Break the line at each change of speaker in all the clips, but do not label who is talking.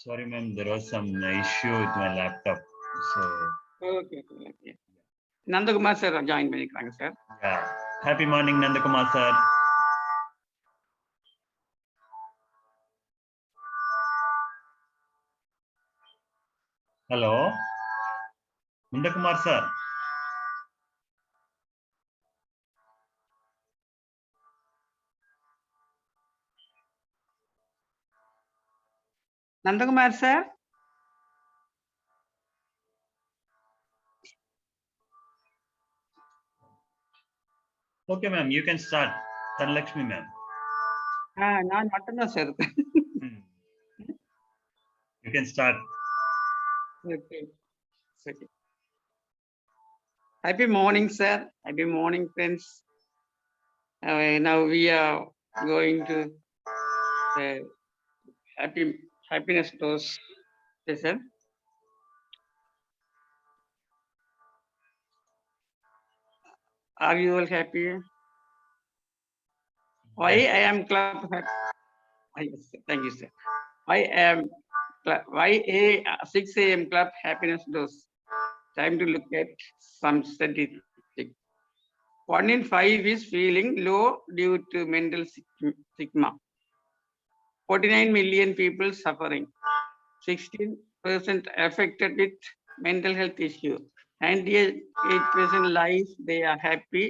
Sorry, ma'am, there was some issue with my laptop. So,
Okay, okay. Nandakumar sir join பண்ணிருக்காங்க sir.
yeah. Happy morning, Nandakumar sir. Hello, Nandakumar sir.
Nandakumar sir.
Okay, ma'am, you can start. Dhanlakshmi, ma'am.
நான் மட்டும்தான் sir இருக்கேன்.
You can start.
Okay. Okay. Happy morning, sir. Happy morning, friends. Now we are going to happiness dose session. Are you all happy? Why I am club happy? Yes, thank you, sir. Why a 6 a.m. club happiness dose? Time to look at some statistics. 1 in 5 is feeling low due to mental stigma. 49 million people suffering. 16% affected with mental health issue. 98% life they are happy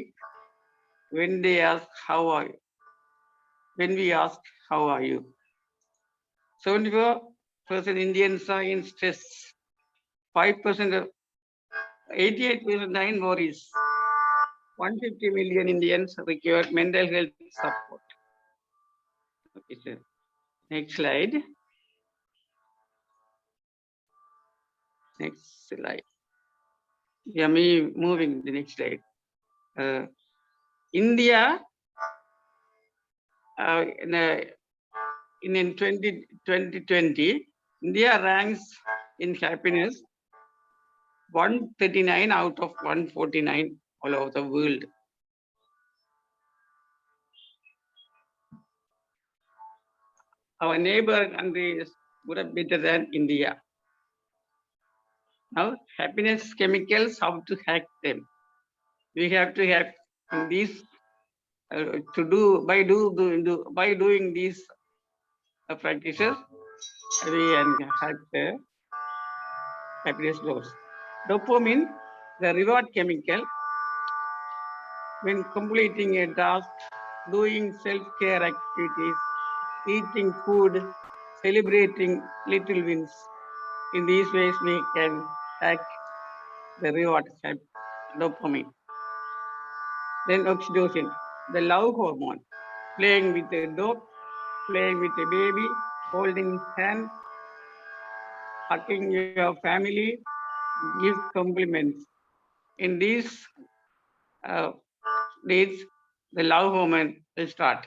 when they ask how are you. When we ask how are you. 74% Indians are in stress. 5% of 88% are in worries. 150 million Indians require mental health support. Okay, sir. Next slide. Next slide. Yeah, me moving the next slide. India in 2020, India ranks in happiness 139 out of 149 all over the world. Our neighbor countries would have better than India. Now, happiness chemicals, how to hack them? We have to have these by doing these practices. We can hack the happiness dose. Dopamine, the reward chemical, when completing a task, doing self-care activities, eating food, celebrating little wins. In these ways, we can hack the reward dopamine. Then oxytocin, the love hormone, playing with a dog, playing with a baby, holding hand, hugging your family, give compliments. In these days, the love hormone will start.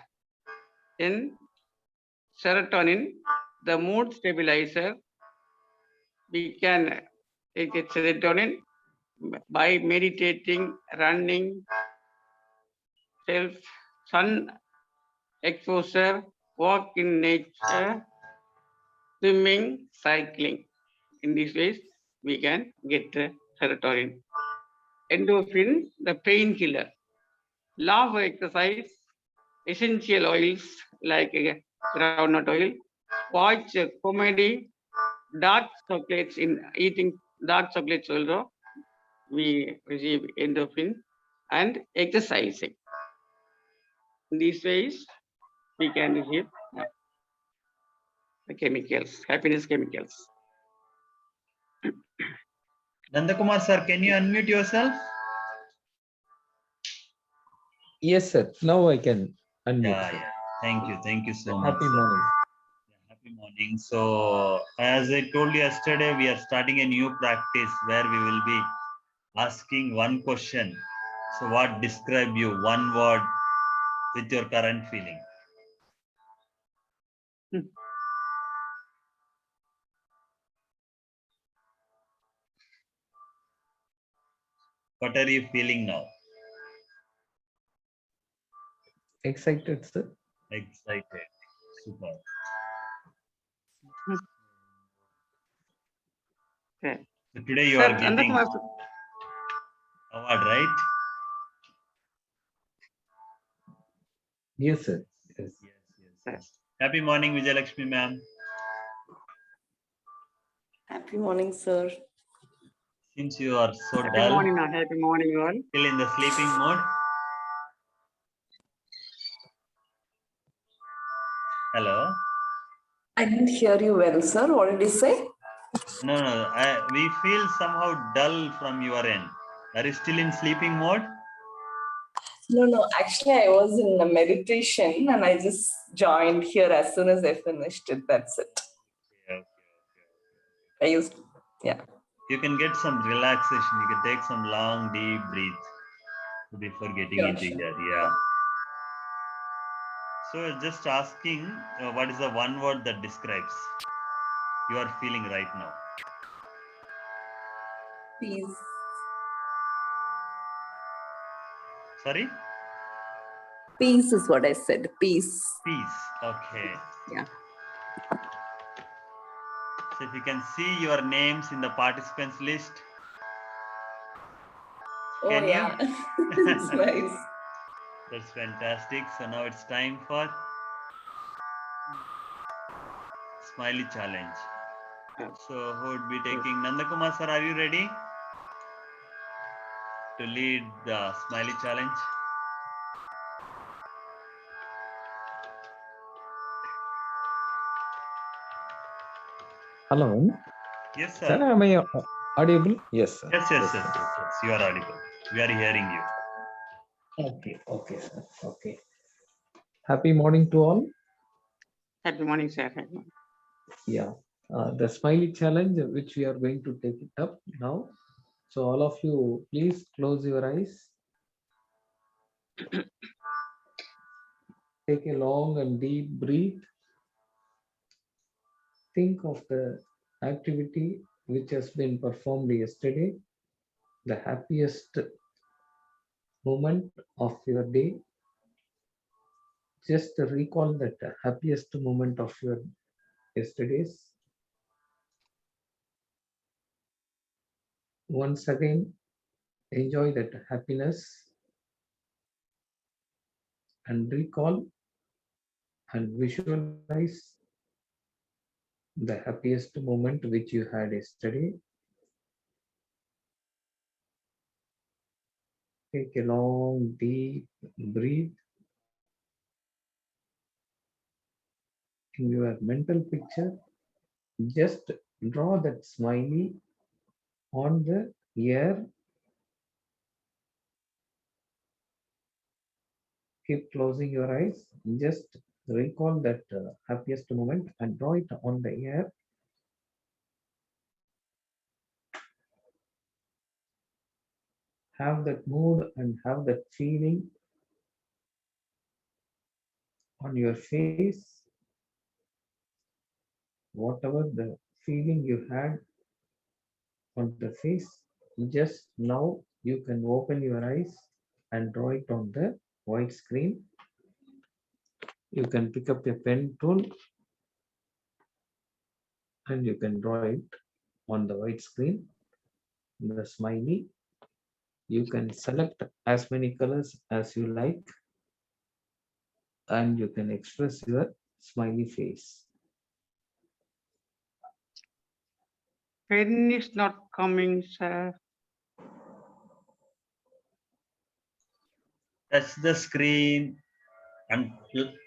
Then serotonin, the mood stabilizer, we can get serotonin by meditating, running, sun exposure, walk in nature, swimming, cycling. In these ways, we can get the serotonin. Endorphin, the painkiller. Love exercise, essential oils like groundnut oil. Watch comedy, dark chocolates. In eating dark chocolates also, we receive endorphin, and exercising. In these ways, we can receive the chemicals, happiness chemicals.
Nandakumar sir, can you unmute yourself?
Yes, sir. Now I can unmute.
Yeah. Thank you so much.
Happy
sir.
morning.
Happy morning. So, as I told you yesterday, we are starting a new practice where we will be asking one question. So, what describe you? One word with your current feeling. What are you feeling now?
Excited, sir.
Excited. Super.
Okay.
So today you
Sir,
are getting
Nandakumar,
award, right?
Yes, sir. Yes.
Yes. Happy morning, Vijayalakshmi ma'am.
Happy morning, sir.
Since you are so
happy
dull,
morning, happy morning, all.
still in the sleeping mode. Hello.
I didn't hear you well, sir. What did you say?
No, we feel somehow dull from your end. Are you still in sleeping mode?
No. Actually, I was in a meditation and I just joined here as soon as I finished it. That's it.
Okay.
I used, yeah.
You can get some relaxation. You can take some long, deep breath before getting
Sure,
into
sure.
here. Yeah. So just asking, what is the one word that describes you are feeling right now?
Peace.
Sorry?
Peace is what I said. Peace.
Peace. Okay.
Yeah.
So if you can see your names in the participants list,
Oh,
can
yeah.
you?
It's nice.
That's fantastic. So now it's time for Smiley Challenge. So who would be taking? Nandakumar sir, are you ready to lead the Smiley Challenge?
Hello.
Yes,
Sir,
sir.
am I audible? Yes, sir.
Yes. You are audible. We are hearing you.
Okay, sir. Okay. Happy morning to all.
Happy morning, sir. Happy morning.
Yeah. The smiley challenge, which we are going to take it up now. So all of you, please close your eyes. Take a long and deep breath. Think of the activity which has been performed yesterday, the happiest moment of your day. Just recall that happiest moment of your yesterday's. Once again, enjoy that happiness and recall and visualize the happiest moment which you had yesterday. Take a long, deep breath in your mental picture. Just draw that smiley on the air. Keep closing your eyes. Just recall that happiest moment and draw it on the air. Have that mood and have that feeling on your face. Whatever the feeling you had on the face, just now you can open your eyes and draw it on the white screen. You can pick up a pen tool and you can draw it on the white screen. The smiley, you can select as many colors as you like and you can express your smiley face.
Pen is not coming, sir.
Touch the screen and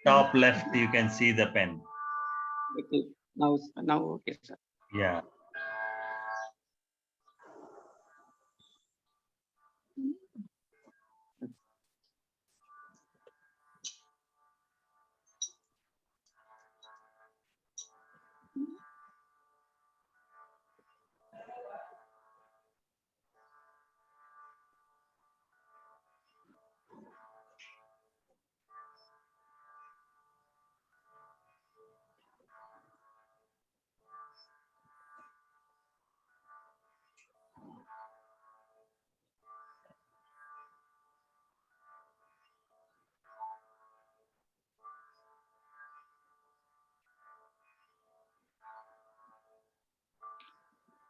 top left you can see the pen.
Okay. Now, okay, sir.
Yeah.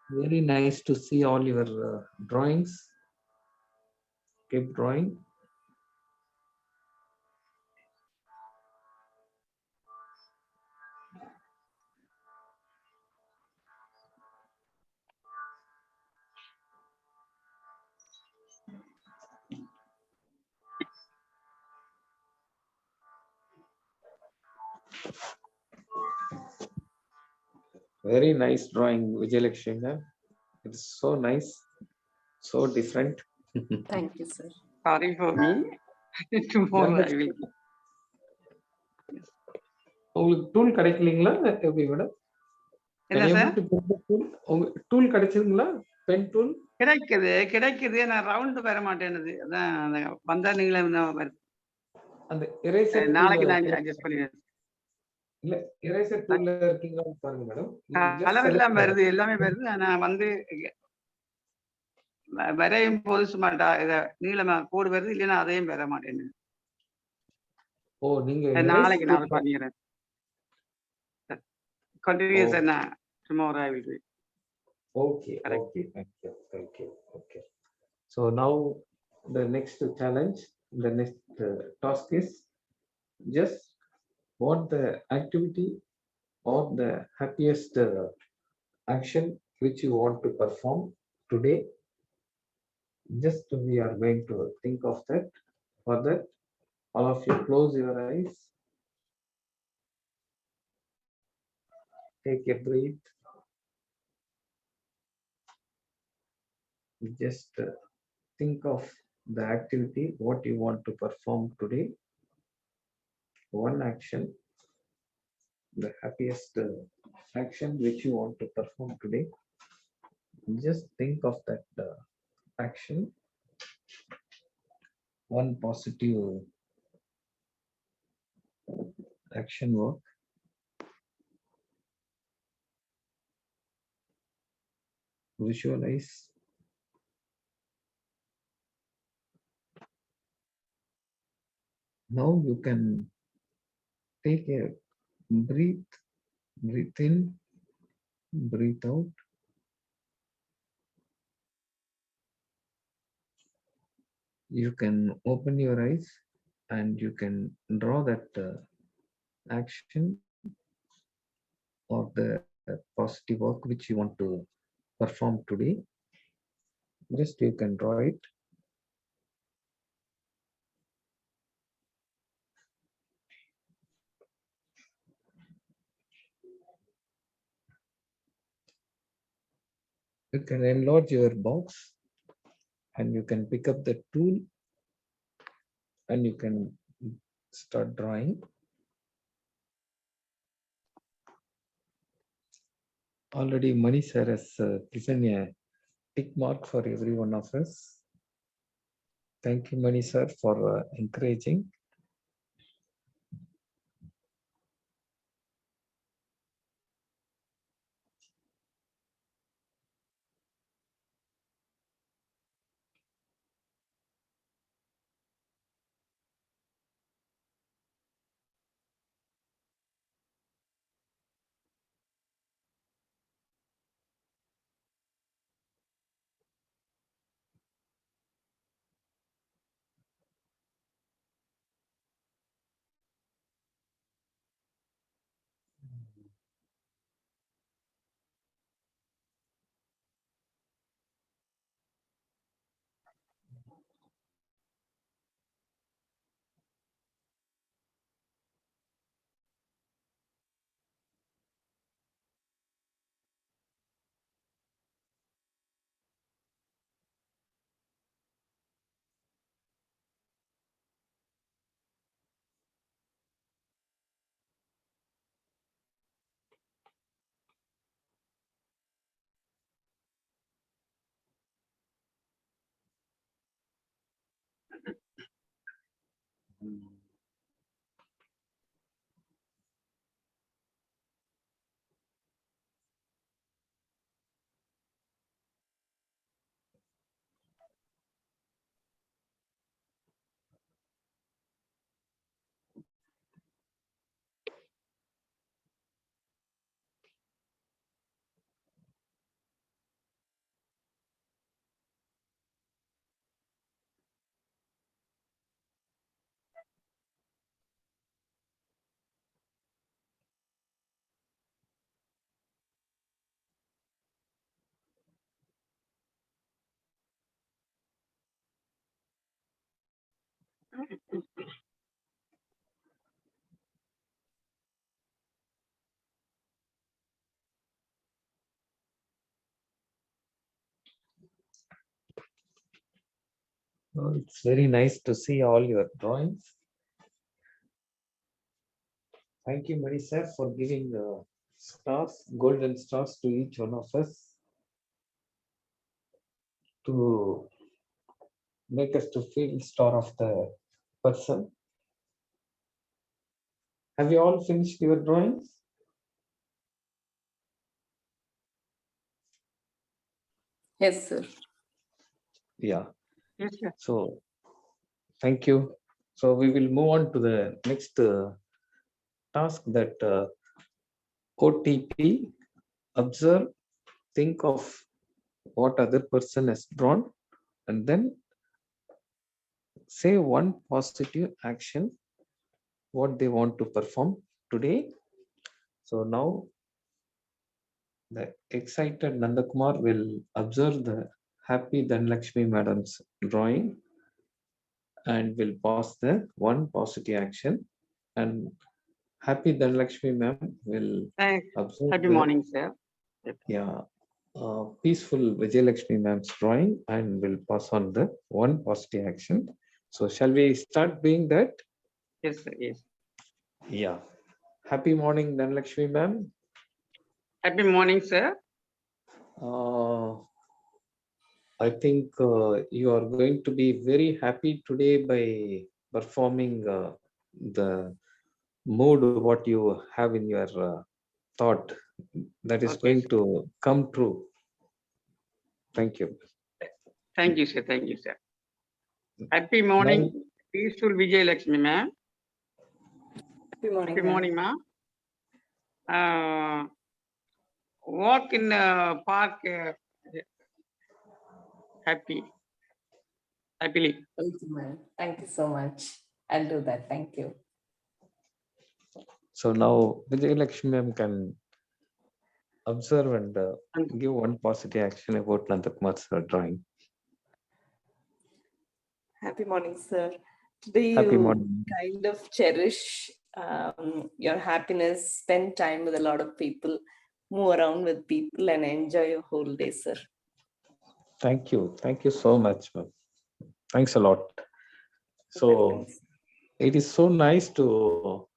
Very nice to see all your drawings. Keep drawing. Very nice drawing, Vijayalakshmi. It's so nice, so different.
Thank you, sir.
Sorry for me. Tomorrow I will.
உங்களுக்கு tool கிடைக்கலீங்களா எப்படி madam?
என்ன sir?
Tool கிடைச்சதுங்களா? Pen tool
கிடைக்குது. நான் round வர மாட்டேனுது. அதான் வந்தா நீங்களே வருது.
அந்த எரேசர்
நாளைக்கு நான் அட்ஜஸ்ட் பண்ணிடுறேன்.
இல்ல எரேசர் டூல்ல இருக்கீங்களான்னு பாருங்க மேடம்.
கலர் எல்லாம் வருது, எல்லாமே வருது. நான் வந்து வரையும் போது சும்மா நீளமா கோடு வருது, இல்லைன்னா அதையும் வர மாட்டேன்னு.
ஓ நீங்க
நாளைக்கு நான் பண்ணிடுறேன். Continuous and tomorrow I will do it.
Okay, okay, thank you. Okay. So now the next challenge, the next task is just what the activity or the happiest action which you want to perform today. Just we are going to think of that. For that, all of you close your eyes. Take a breath. Just think of the activity what you want to perform today. One action, the happiest action which you want to perform today. Just think of that action. One positive action work. Visualize. Now you can take a breathe in, breathe out. You can open your eyes and you can draw that action or the positive work which you want to perform today. Just you can draw it. You can enlarge your box and you can pick up the tool and you can start drawing. Already Mani sir has given a tick mark for every one of us. Thank you, Mani sir, for encouraging. Oh, it's very nice to see all your drawings. Thank you, Marisa, for giving stars, golden stars to each one of us to make us to feel star of the person. Have you all finished your drawings?
Yes, sir.
Yeah.
Yes, sir.
So, thank you. So we will move on to the next task, that OTP, observe, think of what other person has drawn, and then say one positive action, what they want to perform today. So now the excited Nandakumar will observe the happy Dhanlakshmi madam's drawing and will pass the one positive action, and happy Dhanlakshmi ma'am will
Thanks.
observe
Happy
the
morning, sir.
peaceful Vijayalakshmi ma'am's drawing and will pass on the one positive action. So shall we start doing that?
Yes, sir. Yes.
Yeah. Happy morning, Dhanlakshmi ma'am.
Happy morning, sir.
I think you are going to be very happy today by performing the mood what you have in your thought, that is
Okay,
going
sir.
to come true. Thank you.
Thank you, sir. Thank you, sir. Happy morning, peaceful Vijay Lakshmi, ma'am.
Happy morning.
Happy morning, ma'am. Walk in the park happily.
Thank you, ma'am. Thank you so much. I'll do that. Thank you.
So now Vijayalakshmi ma'am can observe and give one positive action about Nandakumar's drawing.
Happy morning, sir. Today
Happy
you
morning.
kind of cherish your happiness, spend time with a lot of people, move around with people, and enjoy your whole day, sir.
Thank you. Thank you so much, ma'am. Thanks a lot. So
Welcome.
it is so nice to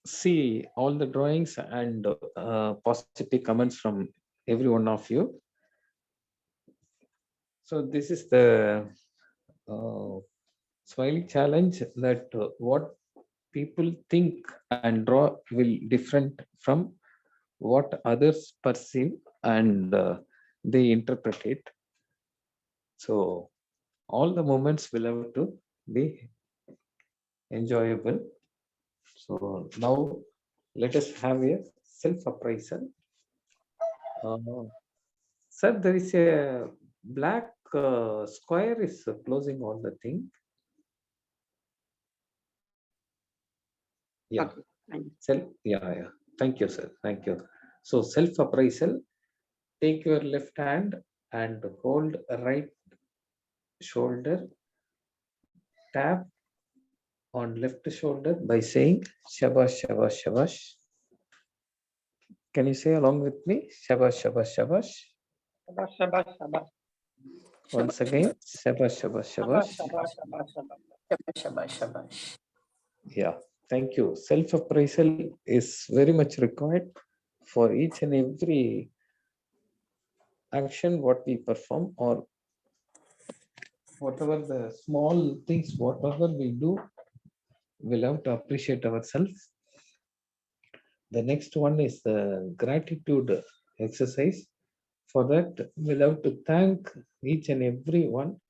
see all the drawings and positive comments from every one of you. So this is the smiley challenge, that what people think and draw will different from what others perceive and they interpret it. So all the moments will have to be enjoyable. So now let us have a self-appraisal. Sir, there is a black square is closing all the thing. Yeah.
Okay. Thank you.
Yeah. Thank you, sir. Thank you. So self-appraisal, take your left hand and hold right shoulder, tap on left shoulder by saying shabash, shabash, shabash. Can you say along with me? Shabash, shabash, shabash.
Shabash, shabash, shabash.
Once again, shabash, shabash, shabash.
Shabash, shabash, shabash.
Shabash, shabash.
Yeah, thank you. Self-appraisal is very much required for each and every action what we perform, or whatever the small things, whatever we do, we'll have to appreciate ourselves. The next one is the gratitude exercise. For that, we'll have to thank each and every one,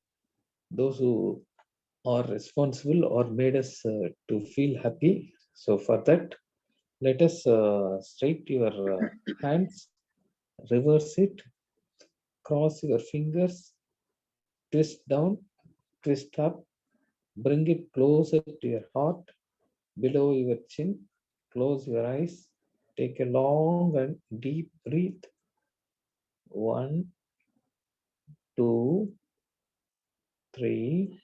those who are responsible or made us to feel happy. So for that, let us straight your hands, reverse it, cross your fingers, twist down, twist up, bring it closer to your heart, below your chin, close your eyes, take a long and deep breath. 1, 2, 3,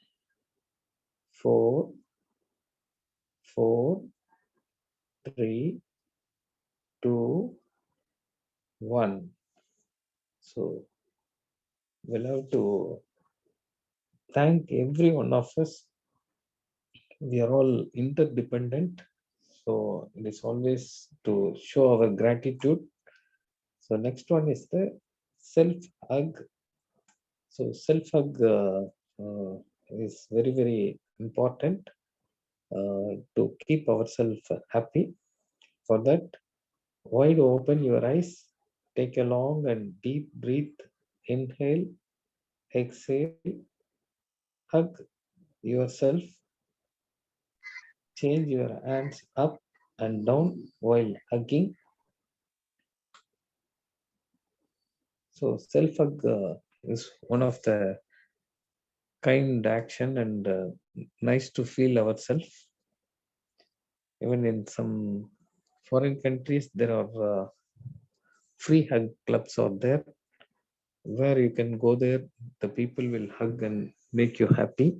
4, 4, 3, 2, 1. So we'll have to thank every one of us. We are all interdependent. So it is always to show our gratitude. So next one is the self-hug. So self-hug is very, very important to keep ourselves happy. For that, wide open your eyes, take a long and deep breath, inhale, exhale, hug yourself, change your hands up and down while hugging. So self-hug is one of the kind action and nice to feel ourselves. Even in some foreign countries, there are free hug clubs out there where you can go there. The people will hug and make you happy.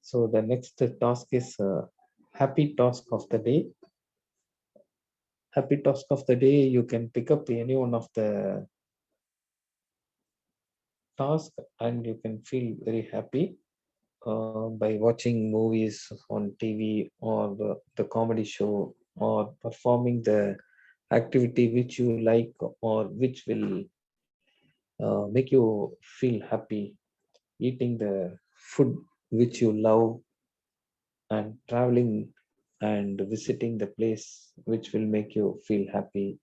So the next task is happy task of the day. Happy task of the day, you can pick up any one of the task and you can feel very happy by watching movies on TV or the comedy show or performing the activity which you like or which will make you feel happy, eating the food which you love and traveling and visiting the place which will make you feel happy,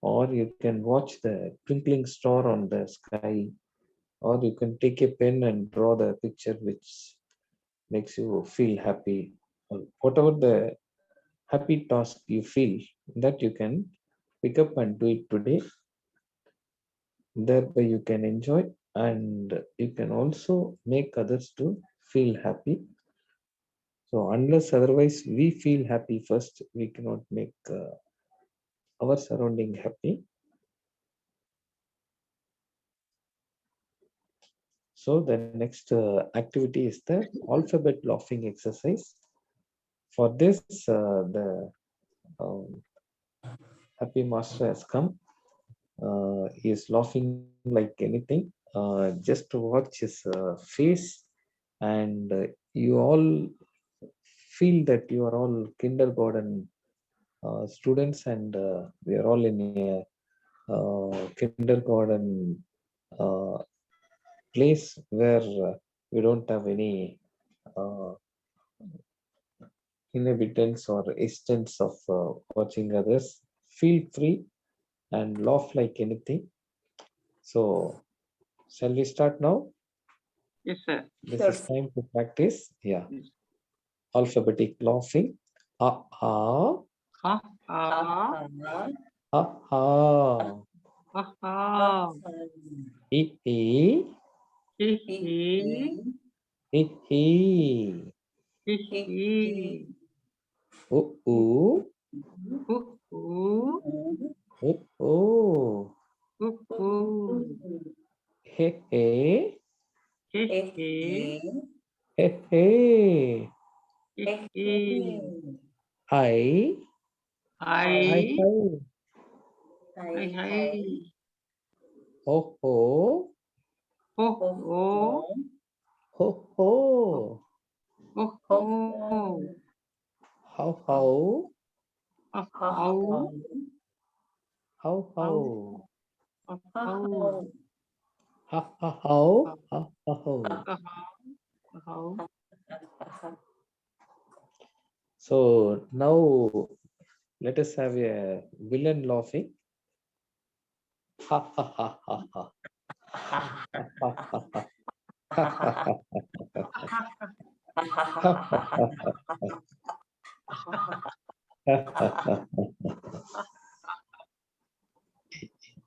or you can watch the twinkling star on the sky, or you can take a pen and draw the picture which makes you feel happy. Or whatever the happy task you feel, that you can pick up and do it today. Thereby you can enjoy and you can also make others to feel happy. So unless otherwise we feel happy first, we cannot make our surrounding happy. So the next activity is the alphabet laughing exercise. For this, the um, happy master has come. He is laughing like anything. Just to watch his face, and you all feel that you are all kindergarten students, and we are all in a kindergarten uh, place where we don't have any uh, inhabitants or instance of watching others. Feel free and laugh like anything. So, shall we start now?
Yes, sir.
This
Sure,
is
sir.
time to practice. Yeah,
Yes.
alphabetic laughing. Ah ah
Ha ha
ah ah.
ha ha.
Hee hee
He he
hee hee.
he he.
Ooh ooh
Hoo hoo
ooh ooh.
hoo hoo.
Hey hey
He he
hey hey.
he he.
Hi hi
Hi
hi.
hi hi.
Ho ho
Ho ho
ho ho.
ho ho.
How how
Ho ho
how
ho
how.
ho.
Ha ha how ha ha ho.
Ho ho.
So now let us have a villain laughing. Ha ha ha ha ha. Ha ha ha ha. Ha ha ha ha ha.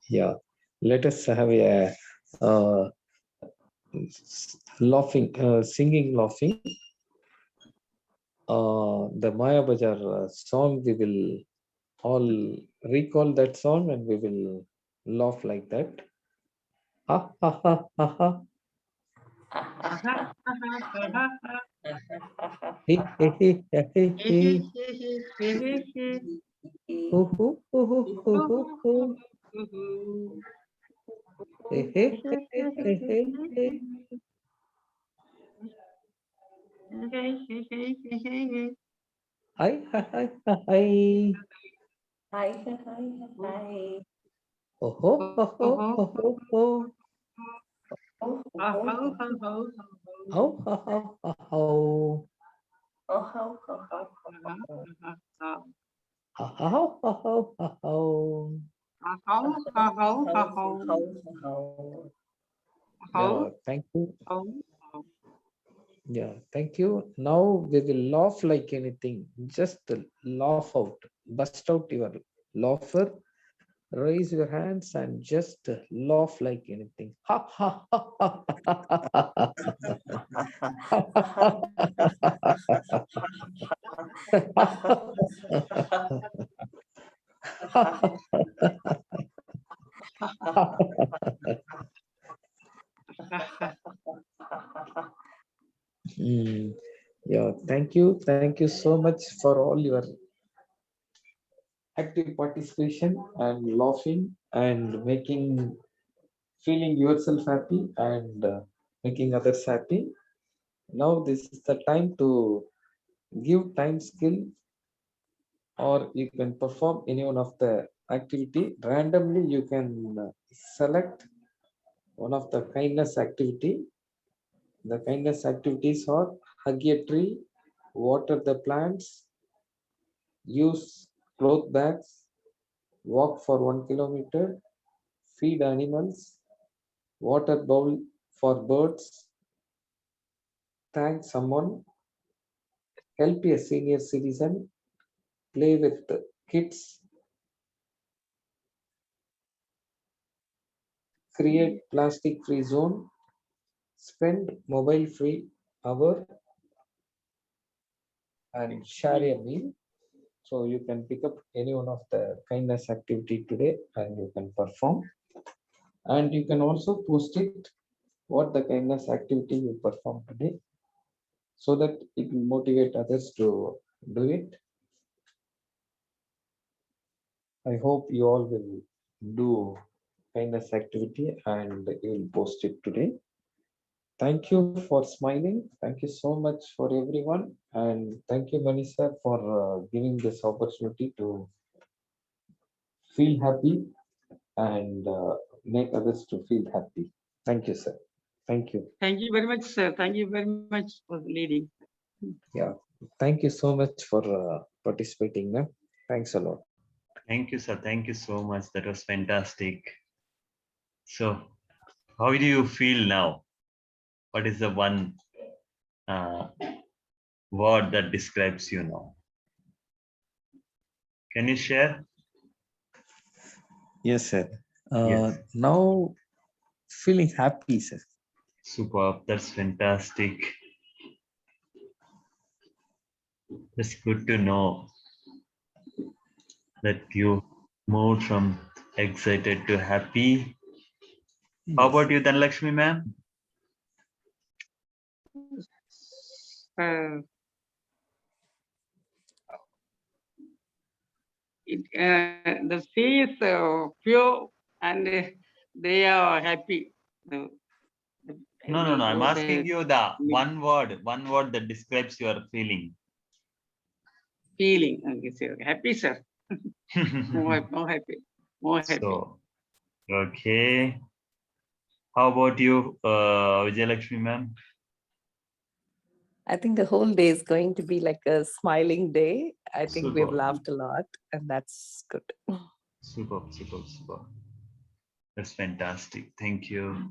Yeah, let us have a laughing, singing, laughing. The Maya Bajar song, we will all recall that song and we will laugh like that. Ha ha ha ha ha.
Ha ha ha ha ha ha.
Hey, hey, hey, hey, hey, hey. Ho, ho, ho, ho, ho, ho, ho. Hey, hey, hey, hey, hey, hey. Hi, hi, hi, hi, hi.
Hi, hi, hi, hi.
Ho, ho, ho, ho, ho, ho, ho.
Oh, oh, oh, oh,
Ho, ho, ho, ho, ho.
oh, oh, oh, oh, oh.
Ha, ha, ho, ho, ho, ho, ho. Yeah, thank you. Yeah, thank you. Now we will laugh like anything. Just laugh out. Bust out your laugher. Raise your hands and just laugh like anything. Ha ha ha ha ha Hmm. Yeah, thank you. Thank you so much for all your active participation and laughing and making feeling yourself happy and making others happy. Now this is the time to give time skill, or you can perform any one of the activity randomly. You can select one of the kindness activity. The kindness activities are hug a tree, water the plants, use cloth bags, walk for 1 kilometer, feed animals, water bowl for birds, thank someone, help a senior citizen, play with the kids, create plastic free zone, spend mobile free hour, and share a meal. So you can pick up any one of the kindness activity today and you can perform. And you can also post it what the kindness activity you perform today so that it will motivate others to do it. I hope you all will do kindness activity and you will post it today. Thank you for smiling. Thank you so much for everyone. And thank you, Manisha, for giving this opportunity to feel happy and make others to feel happy. Thank you, sir. Thank you.
Thank you very much, sir. Thank you very much for leading.
Yeah. Thank you so much for participating, ma'am. Thanks a lot.
Thank you, sir. Thank you so much. That was fantastic. So, how do you feel now? What is the one uh, word that describes you now? Can you share?
Yes, sir.
Yes.
Now feeling happy, sir.
Superb. That's fantastic. It's good to know that you moved from excited to happy. How
Yes.
about you, Dhanlakshmi ma'am?
Uh, the sea is pure and they are happy. The-
No. I'm
both
asking you the one word that describes your feeling.
feeling. Okay, sir. Happy, sir. More happy. More happy.
So, okay. How about you, Vijayalakshmi ma'am?
I think the whole day is going to be like a smiling day. I think we've
Superb.
laughed a lot, and that's good.
Superb. That's fantastic. Thank you.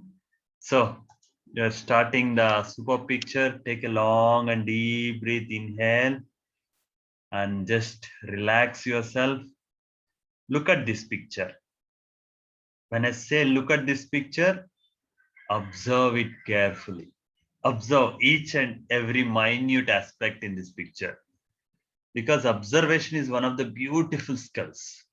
So, you're starting the super picture. Take a long and deep breath. Inhale and just relax yourself. Look at this picture. When I say look at this picture, observe it carefully. Observe each and every minute aspect in this picture, because observation is one of the beautiful skills.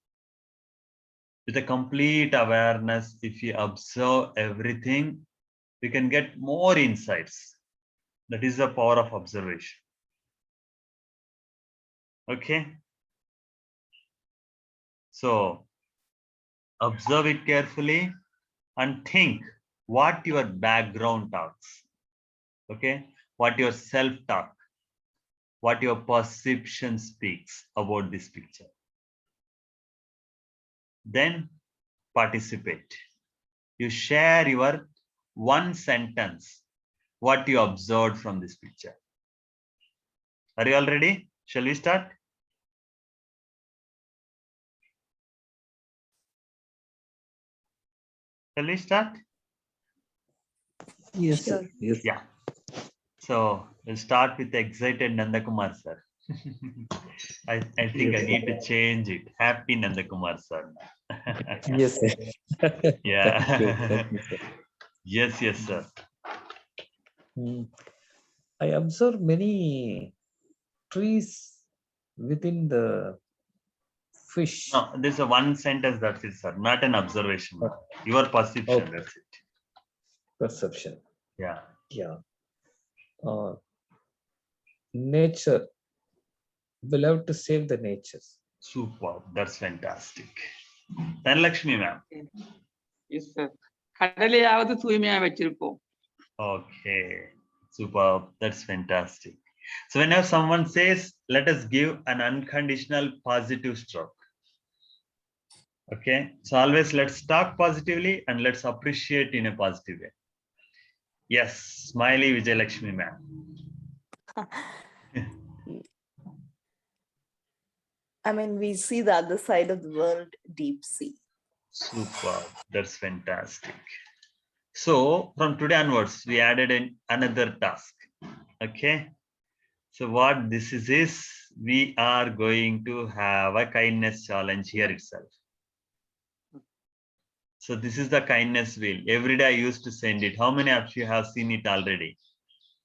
With a complete awareness, if you observe everything, we can get more insights. That is the power of observation. Okay. So observe it carefully and think what your background talks. Okay. What your self-talk, what your perception speaks about this picture. Then participate. You share your one sentence, what you observed from this picture. Are you all ready? Shall we start? Shall we start?
Yes, sir.
Sure.
Yes.
Yeah. So we'll start with excited Nandakumar sir. I think I
Yes,
need to change it. Happy Nandakumar sir.
Yes, sir.
Yeah.
Thank you, sir.
Yes, yes, sir.
Mm. I observe many trees within the fish
No, this is a one sentence, that's it, sir. Not an observation. Your perception,
Okay.
that's it.
perception.
Yeah.
Yeah. Uh, Nature. We love to save the nature.
Super. That's fantastic. Dhanlakshmi ma'am.
Yes, sir. கடலையாவது தூய்மையா வச்சிருப்போம்.
Okay. Super. That's fantastic. So whenever someone says, let us give an unconditional positive stroke. Okay. So always let's talk positively and let's appreciate in a positive way. Yes. Smiley Vijay Lakshmi ma'am.
I mean, we see the other side of the world, deep sea.
Super. That's fantastic. So from today onwards, we added another task. Okay. So what this is we are going to have a kindness challenge here itself. So this is the kindness wheel. Every day I used to send it. How many of you have seen it already?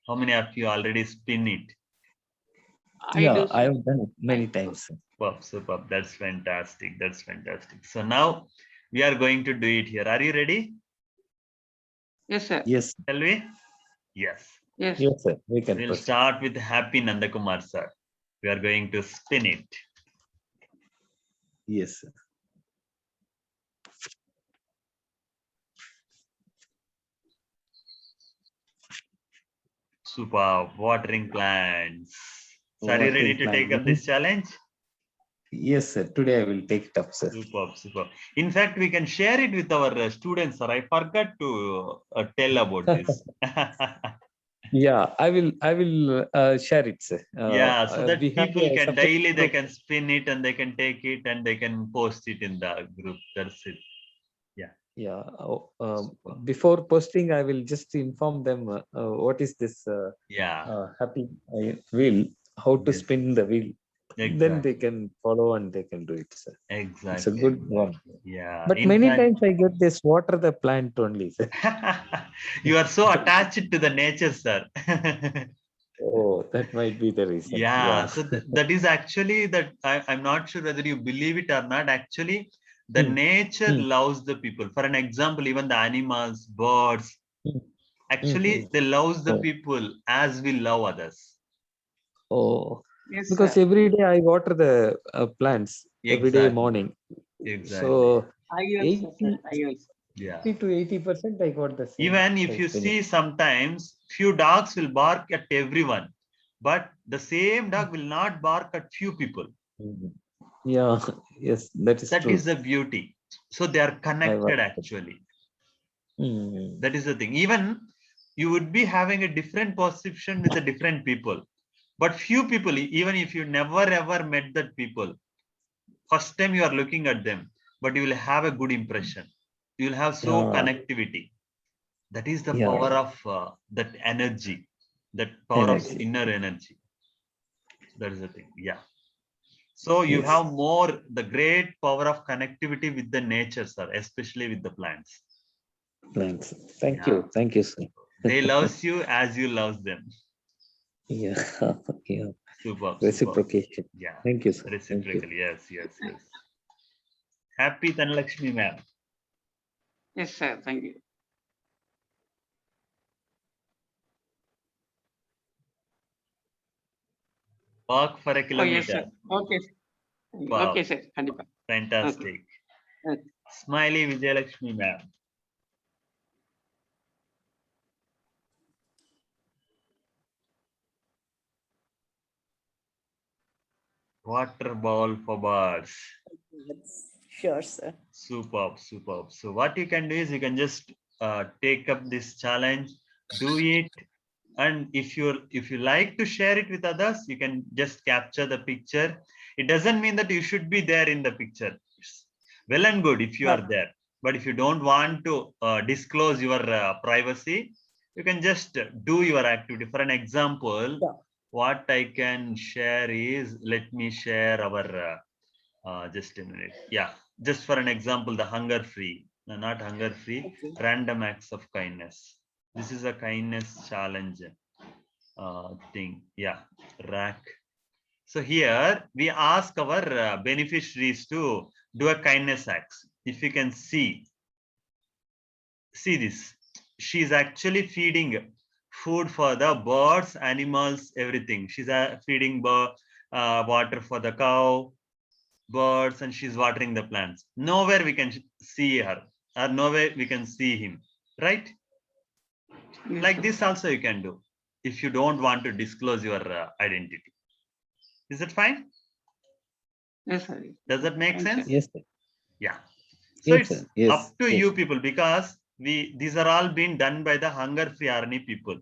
How many of you already spin it?
Yeah,
I
I have done it many times. Sir.
Superb, superb. That's fantastic. That's fantastic. So now we are going to do it here. Are you ready?
Yes, sir.
Yes,
Shall we? Yes.
Yes.
yes, sir. We can
We'll
proceed.
start with Happy Nandakumar sir. We are going to spin it.
Yes, sir.
Super. Watering plants. So are you ready
Watering
to take
plant.
up this challenge?
Yes, sir. Today I will take it up, sir.
Superb, superb. In fact, we can share it with our students, sir. I forgot to tell about this.
Yeah, I will share it, sir.
Yeah, so that
we have
people
a
can
separate
daily, they
group.
can spin it and they can take it and they can post it in the group. That's it.
Yeah. Before posting, I will just inform them what is this
Yeah,
happy wheel, how to
Yes.
spin the wheel. Then they
exactly.
can follow and they can do it, sir.
Exactly.
It's a good one.
Yeah.
But
In
many
fact,
times I get this water the plant only, sir.
you are so attached to the nature, sir.
Oh, that might be the reason.
Yeah, so that is actually that I'm not sure whether you believe it or not. Actually, the
Hmm.
nature
Hmm.
loves the people. For an example, even the animals, birds,
Hmm.
actually they loves the
Oh.
people as we love others.
Oh,
Yes,
because
sir.
every day I water the plants every day
Exactly.
morning.
Exactly.
So
I also, sir.
80,
I also.
Yeah.
80 to 80% I got the same.
Even if
by
you
spinning.
see sometimes few dogs will bark at everyone, but the same dog will not bark at few people.
Mhm. Yeah, yes, that is
That
true.
is the beauty. So they are connected actually.
Mm.
That is the thing. Even you would be having a different perception with the different people, but few people, even if you never ever met that people, first time you are looking at them, but you will have a good impression. You will have so
Yeah,
connectivity. That is the
yeah,
power of that energy, that power of
energy.
inner energy. That is the thing. Yeah. So you
Yes,
have more the great power of connectivity with the nature, sir, especially with the plants.
plants. Thank
Yeah.
you, sir.
They loves you as you love them.
Yeah, yeah.
Superb, superb.
Reciprocation.
Yeah.
Thank you, sir. Thank you.
Reciprocal. Yes, yes, yes. Happy Dhanlakshmi ma'am.
Yes, sir. Thank you.
Walk for a
Oh, yes, sir.
kilometer.
Okay.
Wow.
Okay, sir. Kandipa.
Fantastic.
Okay.
Smiley Vijayalakshmi ma'am. Water ball for birds.
Sure, sir.
Superb, superb. So what you can do is you can just take up this challenge, do it, and if you like to share it with others, you can just capture the picture. It doesn't mean that you should be there in the picture. It's well and good if you are
Right.
there, but if you don't want to disclose your privacy, you can just do your activity. For an example,
Yeah.
what I can share is, let me share our just a minute. Yeah, just for an example, the hunger free, no, not hunger free,
Okay.
random acts of kindness. This is a kindness challenge thing. Yeah, rack. So here we ask our beneficiaries to do a kindness acts. If you can see this, she's actually feeding food for the birds, animals, everything. She's feeding water for the cow, birds, and she's watering the plants. Nowhere we can see her, or nowhere we can see him, right?
Yes,
Like
sir.
this also you can do if you don't want to disclose your identity. Is it fine?
Yes, sir.
Does that make
Fine, sir.
sense?
Yes, sir.
Yeah. So
Yes,
it's
sir. Yes.
up to
yes.
you people, because these are all being done by the hunger free army people.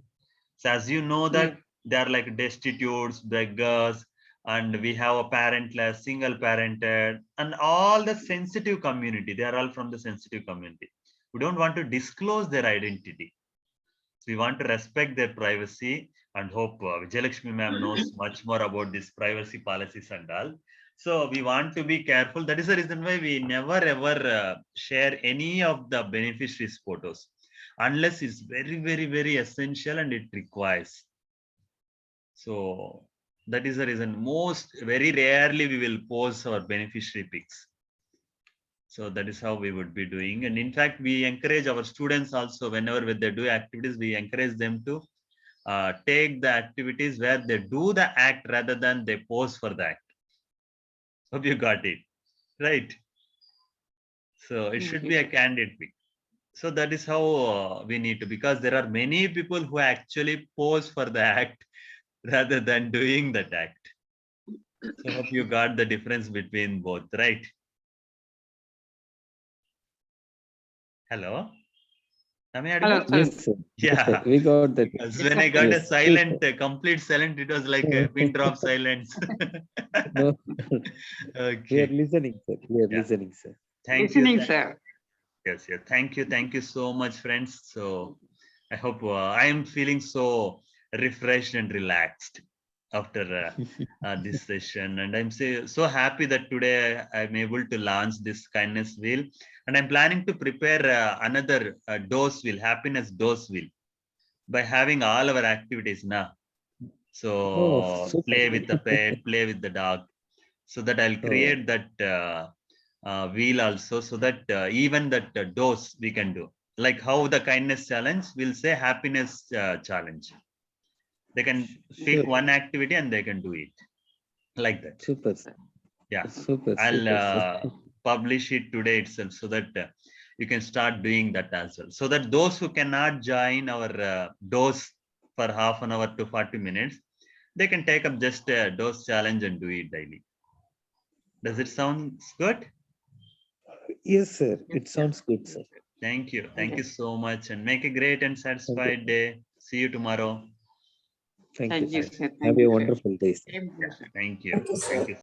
So as you know that
Yes.
they are like destitutes, beggars, and we have a parentless, single parented, and all the sensitive community. They are all from the sensitive community. We don't want to disclose their identity. We want to respect their privacy, and hope Vijayalakshmi ma'am knows much more about this privacy policies and all. So we want to be careful. That is the reason why we never ever share any of the beneficiaries' photos unless it's very, very, very essential and it requires. So that is the reason. Very rarely we will post our beneficiary pics. So that is how we would be doing. And in fact, we encourage our students also, whenever they do activities, we encourage them to take the activities where they do the act rather than they pose for the act. Hope you got it, right? So it should be
Yes,
a candid pic. So that is how we need to, because there are many people who actually pose for the act rather than doing that act. So hope you got the difference between both, right? Hello? Am I
Hello,
audible?
sir.
Yes, sir. Yes, sir.
Yeah.
We got that.
Because
Yes,
when
sir.
I got a
Yes,
silent,
super.
complete silent, it was like a pin drop silence.
No, we are
Okay.
listening, sir. We are
Yeah.
listening, sir.
Thank you.
Listening, sir.
Yes, yeah. Thank you. Thank you so much, friends. So I hope I am feeling so refreshed and relaxed after this session. And I'm so happy that today I'm able to launch this kindness wheel. And I'm planning to prepare another dose wheel, happiness dose wheel, by having all our activities now.
Oh,
So
super.
play with the pet, play with the dog, so that I'll
Oh,
create that wheel also, so that even that dose we can do. Like how the kindness challenge will say happiness challenge. They can pick
sure.
one activity and they can do it like that.
Super, sir.
Yeah,
Super,
I'll
super, sir.
publish it today itself, so that you can start doing that as well. So that those who cannot join our dose for half an hour to 40 minutes, they can take up just a dose challenge and do it daily. Does it sound good?
Yes, sir. It
Yes,
sounds good, sir.
Thank you. Thank you
yes.
so much, and make a great and
Thank you.
satisfied day. See you tomorrow.
Thank you,
Thank you,
sir.
sir.
Have
Thank
a
you, sir.
wonderful day, sir.
Same to you, sir.
Thank you.
Thank you, sir.
Thank you.